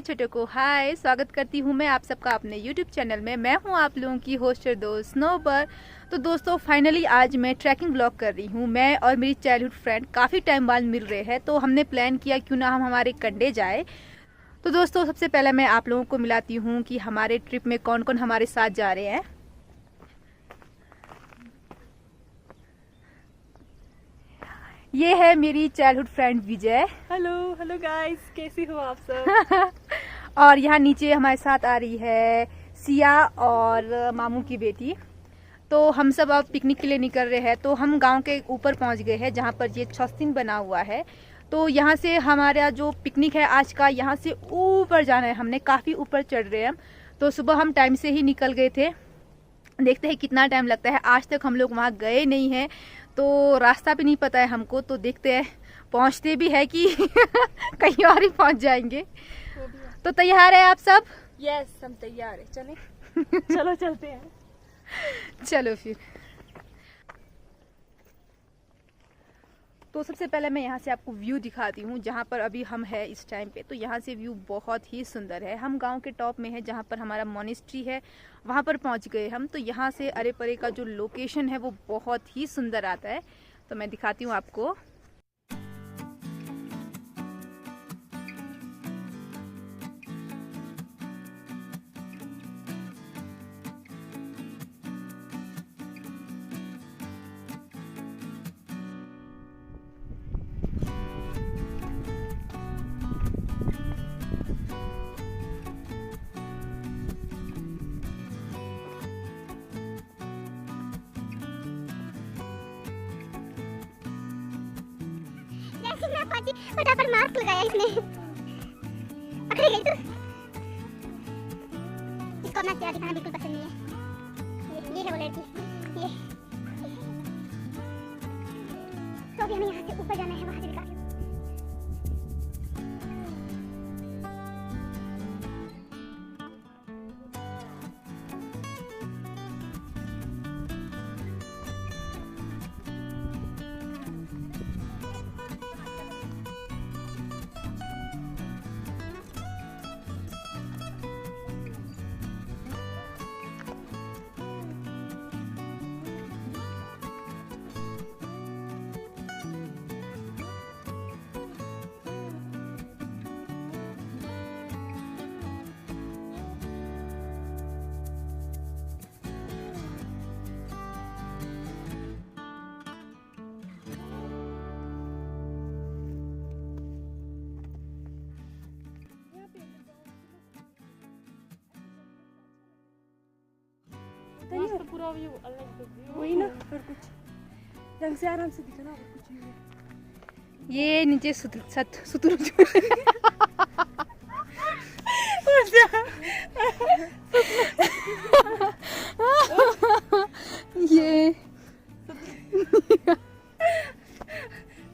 छोटे को हाय, स्वागत करती हूँ मैं आप सबका अपने YouTube चैनल में। मैं हूँ आप लोगों की होस्टर दोस्त स्नोबर। तो दोस्तों फाइनली आज मैं ट्रैकिंग ब्लॉग कर रही हूँ। मैं और मेरी चाइल्डहुड फ्रेंड काफ़ी टाइम बाद मिल रहे हैं, तो हमने प्लान किया क्यों ना हम हमारे कंडे जाए। तो दोस्तों सबसे पहले मैं आप लोगों को मिलाती हूँ कि हमारे ट्रिप में कौन कौन हमारे साथ जा रहे हैं। ये है मेरी चाइल्डहुड फ्रेंड विजय। हेलो हेलो गाइस, कैसी हो आप सब? और यहाँ नीचे हमारे साथ आ रही है सिया और मामू की बेटी। तो हम सब अब पिकनिक के लिए निकल रहे हैं। तो हम गांव के ऊपर पहुंच गए हैं जहां पर ये छस्तिन बना हुआ है। तो यहाँ से हमारा जो पिकनिक है आज का, यहाँ से ऊपर जाना है। हमने काफ़ी ऊपर चढ़ रहे हैं हम। तो सुबह हम टाइम से ही निकल गए थे। देखते हैं कितना टाइम लगता है। आज तक हम लोग वहाँ गए नहीं हैं, तो रास्ता भी नहीं पता है हमको। तो देखते हैं पहुँचते भी है कि कहीं और ही पहुँच जाएंगे। तो तैयार है आप सब? यस, हम तैयार है, चलें। चलो चलते हैं। चलो फिर। तो सबसे पहले मैं यहाँ से आपको व्यू दिखाती हूँ जहाँ पर अभी हम हैं इस टाइम पे। तो यहाँ से व्यू बहुत ही सुंदर है। हम गांव के टॉप में है जहाँ पर हमारा मॉनेस्ट्री है, वहाँ पर पहुँच गए हम। तो यहाँ से अरे परे का जो लोकेशन है वो बहुत ही सुंदर आता है। तो मैं दिखाती हूँ आपको। फटाफट मास्क लगाया इसने। पकड़ी गई तू। इसको अपना चेहरा दिखाना बिल्कुल पसंद नहीं है। ये है वो लड़की। ये तो अभी हमें यहाँ से ऊपर जाना है, वहाँ से दिखा। तो पूरा व्यू अलग व्यू वही ना, और कुछ ढंग से आराम से दिखना, और कुछ नहीं। ये नीचे ये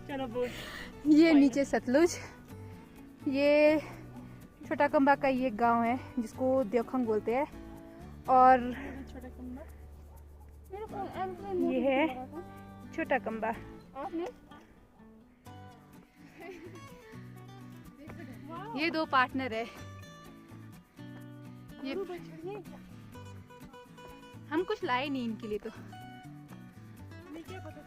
चलो बोल। ये नीचे सतलुज। ये छोटा कंबा का ये गांव है जिसको देवखंग बोलते हैं। और छोटा कमरा, ये है छोटा कंबा। ये दो पार्टनर है। ये हम कुछ लाए नहीं इनके लिए। तो क्या पता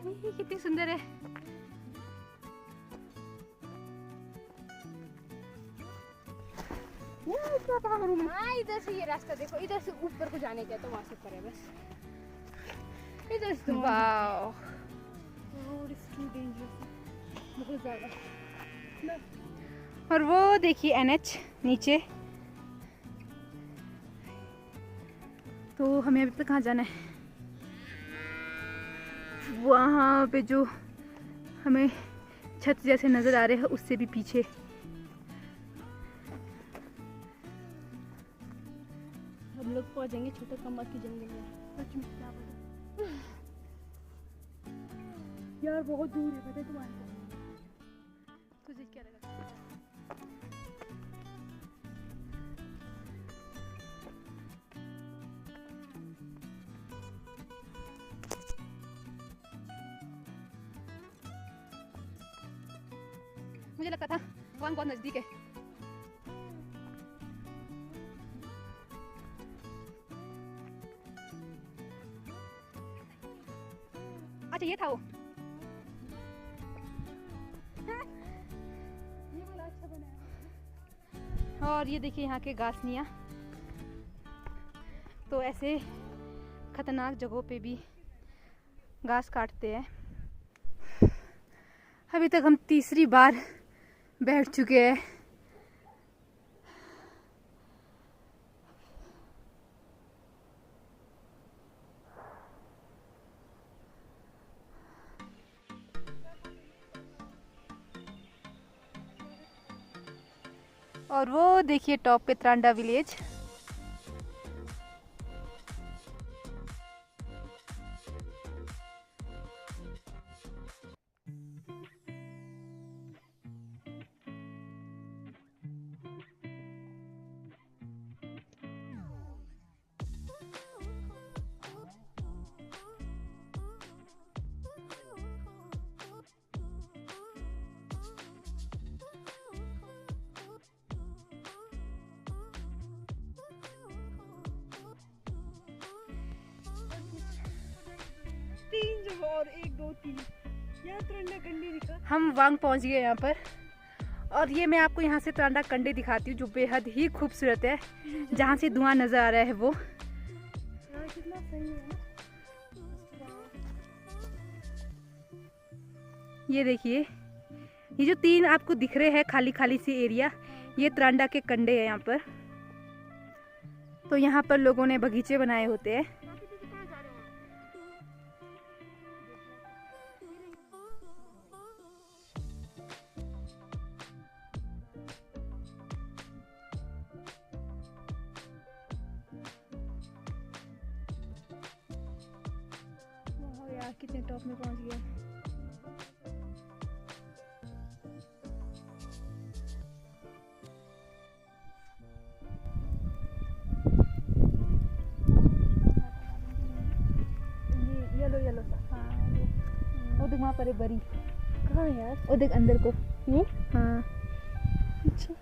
ये कितनी सुंदर है। हाँ, इधर से ये रास्ता देखो, इधर से ऊपर को जाने का, तो वहां से ऊपर है बस। इधर से वाओ, बहुत ज्यादा। और वो देखिए NH नीचे। तो हमें अभी तक कहाँ जाना है? वहाँ पे जो हमें छत जैसे नजर आ रहे हैं उससे भी पीछे। हम लोग पहुंचेंगे छोटे कमर की जंगल में। सच में क्या पता यार, बहुत दूर है, पता है तुम्हारे। तुझे क्या लगा? मुझे लगता था वांग बहुत नजदीक है। अच्छा ये था वो। ये वाला अच्छा बनाया। और ये देखिए यहाँ के घासनियाँ, तो ऐसे खतरनाक जगहों पे भी घास काटते हैं। अभी तक हम तीसरी बार बैठ चुके हैं। और वो देखिए टॉप पे त्रांडा विलेज। तीन जगह और 1 2 3 यहाँ त्रांडा कंडी दिखा। हम वांग पहुंच गए यहाँ पर, और ये मैं आपको यहाँ से त्रांडा कंडी दिखाती हूँ जो बेहद ही खूबसूरत है, जहाँ से धुआं नजर आ रहा है वो। यहाँ कितना सही है ना। ये देखिए, ये जो 3 आपको दिख रहे हैं खाली खाली सी एरिया, ये त्रांडा के कंडे हैं यहाँ पर। तो यहाँ पर लोगों ने बगीचे बनाए होते हैं। यार कितने टॉप में पहुंच गया। ये येलो सा, हाँ वो देख वहाँ पर है बरी। कहाँ यार? वो देख अंदर को। वो? हाँ अच्छा।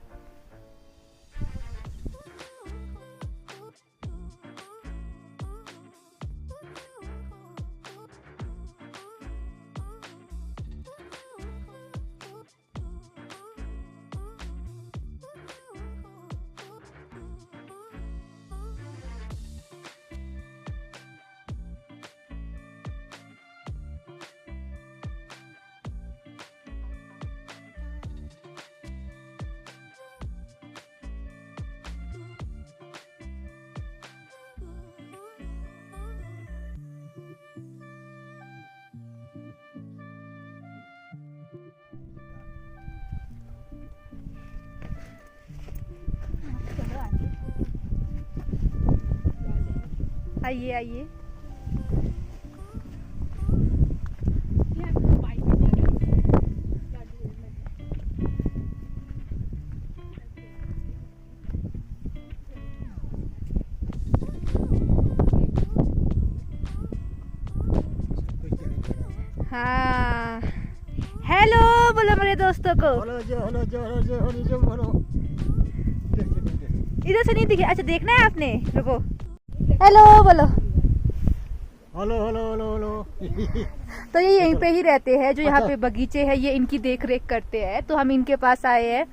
आइए आइए। हाँ हेलो बोलो मेरे दोस्तों को। हेलो जो बोलो। इधर से नहीं दिखे। अच्छा देखना है आपने, रुको। हेलो बोलो। हेलो। तो ये यहीं पे ही रहते हैं, जो यहाँ पे बगीचे हैं ये इनकी देख रेख करते हैं, तो हम इनके पास आए हैं।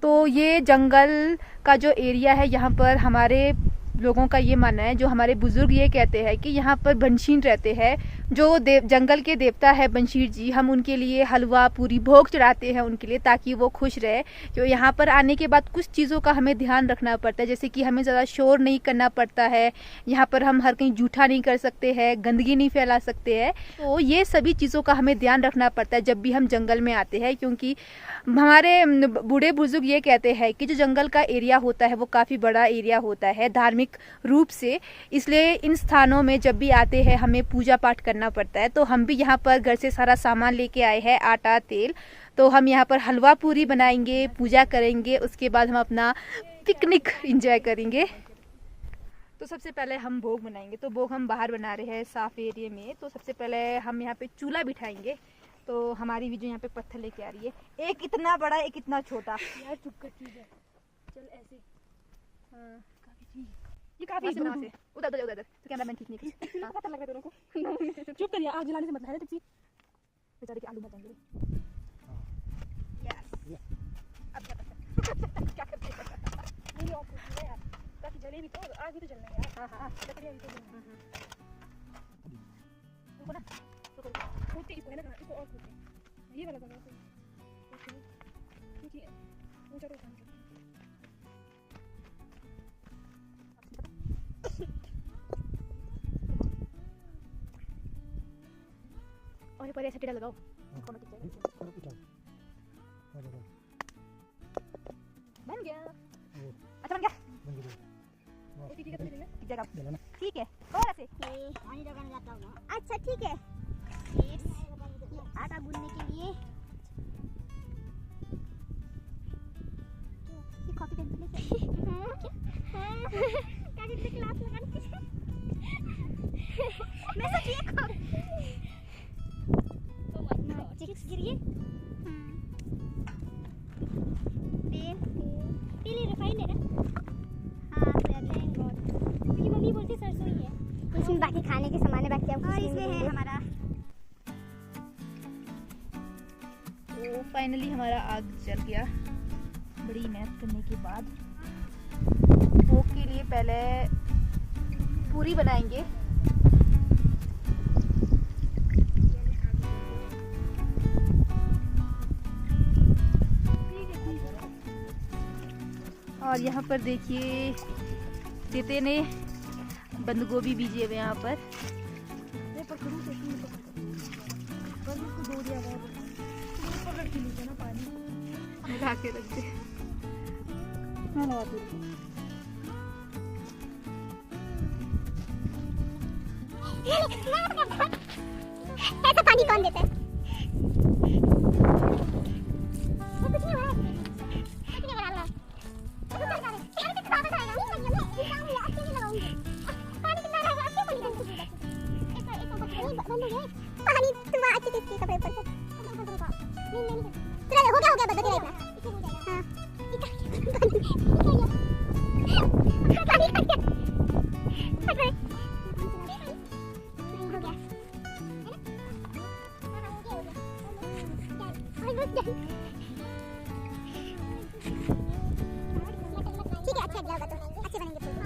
तो ये जंगल का जो एरिया है, यहाँ पर हमारे लोगों का ये मानना है, जो हमारे बुजुर्ग ये कहते हैं कि यहाँ पर बंशीर रहते हैं, जो जंगल के देवता है बंशीर जी। हम उनके लिए हलवा पूरी भोग चढ़ाते हैं उनके लिए, ताकि वो खुश रहे। तो यहाँ पर आने के बाद कुछ चीज़ों का हमें ध्यान रखना पड़ता है, जैसे कि हमें ज़्यादा शोर नहीं करना पड़ता है, यहाँ पर हम हर कहीं जूठा नहीं कर सकते हैं, गंदगी नहीं फैला सकते हैं। तो ये सभी चीज़ों का हमें ध्यान रखना पड़ता है जब भी हम जंगल में आते हैं, क्योंकि हमारे बूढ़े बुजुर्ग ये कहते हैं कि जो जंगल का एरिया होता है वो काफ़ी बड़ा एरिया होता है धार्मिक रूप से, इसलिए इन स्थानों में जब भी आते हैं हमें पूजा पाठ करना पड़ता है। तो हम भी यहाँ पर घर से सारा सामान लेके आए हैं, आटा तेल। तो हम यहाँ पर हलवा पूरी बनाएंगे, पूजा करेंगे, उसके बाद हम अपना पिकनिक एंजॉय करेंगे। तो सबसे पहले हम भोग बनाएंगे। तो भोग हम बाहर बना रहे हैं साफ एरिया में। तो सबसे पहले हम यहाँ पे चूल्हा बिठाएंगे, तो हमारी भी जो यहाँ पे पत्थर लेके आ रही है, एक इतना बड़ा एक इतना छोटा। यार चुप कर, चीज है, चल ऐसे। हाँ काफी ठीक, ये काफी दूर से उधर उधर उधर तो कैमरामैन ठीक नहीं कुछ। हाँ, पता लग रहा है दोनों को। चुप कर यार, आग जलाने से मतलब है तुझे बेचारे के आलू मत जाएंगे। यस अब क्या करते हैं? क्या करते हैं? नहीं ऑफ कर यार, ताकि जले भी तो, आग भी तो जलना है यार। हाँ हाँ लकड़ियां भी तो जलना है। रुको ना खोदते इसको है ना, इसको और खोदते ये वाला बना कोई ठीक है। ऊंचा तो उठाना और ये पर ऐसा टेढ़ा लगाओ। बन गया। अच्छा बन गया। ठीक है, तो लेना ठीक जगह ठीक है। और ऐसे पानी लगाने जाता हूँ। अच्छा ठीक है। ये आटा गूंदने के लिए ये कॉपी पेन लेके कागज पे क्लास लगाने के मैं सच ये चिक्स गिरिए। तेल तेल रिफाइंड है ना? हाँ सोयाबीन। क्योंकि मम्मी बोलती सरसों ही है। इसमें बाकी खाने के सामान है, बाकी अब और इसमें है हमारा। तो फाइनली हमारा आग जल गया बड़ी मेहनत करने के बाद। भोग के लिए पहले पूरी बनाएंगे। और यहाँ पर देखिए तीते ने बंद गोभी बीजे हुए यहाँ पर। ये पकड़ू तो ठीक है, बस इसको दो दिया गया पकड़ के नीचे ना पानी लगा के रख दे। हाँ लगा दो। ऐसा पानी कौन देता है? कुछ नहीं हो रहा है, कुछ नहीं हो रहा है। पानी तुम अच्छे से इसके कपड़े पर नहीं तेरा हो गया बदल तेरा इतना। हां ठीक है, अच्छा लगा तो अच्छे बनेंगे।